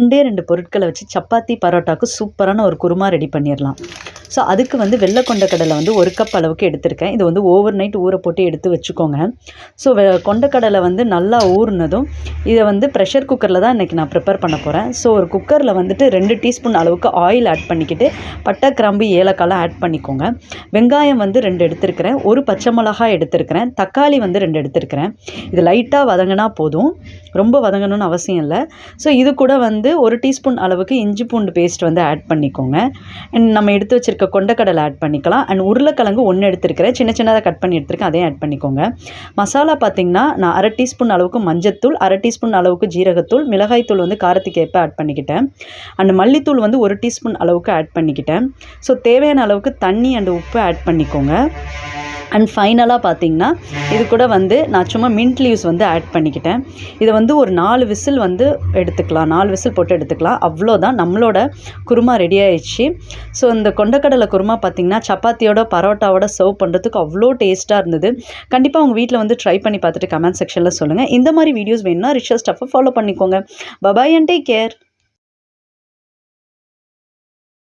2 2 பொருட்களை வச்சு சப்பாத்தி பரோட்டாக்கு சூப்பரான ஒரு குருமா ரெடி பண்ணிடலாம். ஸோ அதுக்கு வந்து வெள்ளை கொண்டக்கடலை வந்து 1 கப் அளவுக்கு எடுத்திருக்கேன். இது வந்து ஓவர் நைட் ஊற போட்டு எடுத்து வச்சுக்கோங்க. ஸோ கொண்டக்கடலை வந்து நல்லா ஊறினதும் இதை வந்து ப்ரெஷர் குக்கரில் தான் இன்றைக்கி நான் ப்ரிப்பேர் பண்ண போகிறேன். ஸோ ஒரு குக்கரில் வந்துட்டு 2 டீஸ்பூன் அளவுக்கு ஆயில் ஆட் பண்ணிக்கிட்டு பட்டை கிராம்பு ஏலக்காய்லாம் ஆட் பண்ணிக்கோங்க. வெங்காயம் வந்து 2 எடுத்திருக்கிறேன். 1 பச்சை மிளகாய் எடுத்திருக்கிறேன். தக்காளி வந்து 2 எடுத்திருக்கிறேன். இது லைட்டாக வதங்கினா போதும், ரொம்ப வதங்கணும்னு அவசியம் இல்லை. ஸோ இது கூட வந்து 1 டீஸ்பூன் அளவுக்கு இஞ்சி பூண்டு பேஸ்ட் வந்து ஆட் பண்ணிக்கோங்க. அண்ட் நம்ம எடுத்து வச்சுருக்க கொண்டக்கடலை ஆட் பண்ணிக்கலாம். அண்ட் உருளைக்கிழங்கு 1 எடுத்துருக்கிறேன், சின்ன சின்னதாக கட் பண்ணி எடுத்துருக்கேன், அதையும் ஆட் பண்ணிக்கோங்க. மசாலா பார்த்திங்கன்னா நான் 1/2 டீஸ்பூன் அளவுக்கு மஞ்சத்தூள், 1/2 டீஸ்பூன் அளவுக்கு ஜீரகத்தூள், மிளகாய்த்தூள் வந்து காரத்துக்கு ஏற்ப ஆட் பண்ணிக்கிட்டேன். அண்ட் மல்லித்தூள் வந்து 1 டீஸ்பூன் அளவுக்கு ஆட் பண்ணிக்கிட்டேன். ஸோ தேவையான அளவுக்கு தண்ணி அண்ட் உப்பு ஆட் பண்ணிக்கோங்க. அண்ட் ஃபைனலாக பார்த்திங்கன்னா இது கூட வந்து நான் சும்மா மின்ட் லீவ்ஸ் வந்து ஆட் பண்ணிக்கிட்டேன். இதை வந்து ஒரு 4 விசில் வந்து எடுத்துக்கலாம், 4 விசில் போட்டு எடுத்துக்கலாம். அவ்வளோதான், நம்மளோட குருமா ரெடி ஆயிடுச்சு. ஸோ இந்த கொண்டக்கடலை குருமா பார்த்திங்கன்னா சப்பாத்தியோட பரோட்டாவோட சர்வ் பண்ணுறதுக்கு அவ்வளோ டேஸ்ட்டாக இருந்தது. கண்டிப்பாக உங்கள் வீட்டில் வந்து ட்ரை பண்ணி பார்த்துட்டு கமெண்ட் செக்ஷனில் சொல்லுங்கள். இந்த மாதிரி வீடியோஸ் வேணும்னா ரிச்சர் ஸ்டஃப்பை ஃபாலோ பண்ணிக்கோங்க. Bye bye and take care.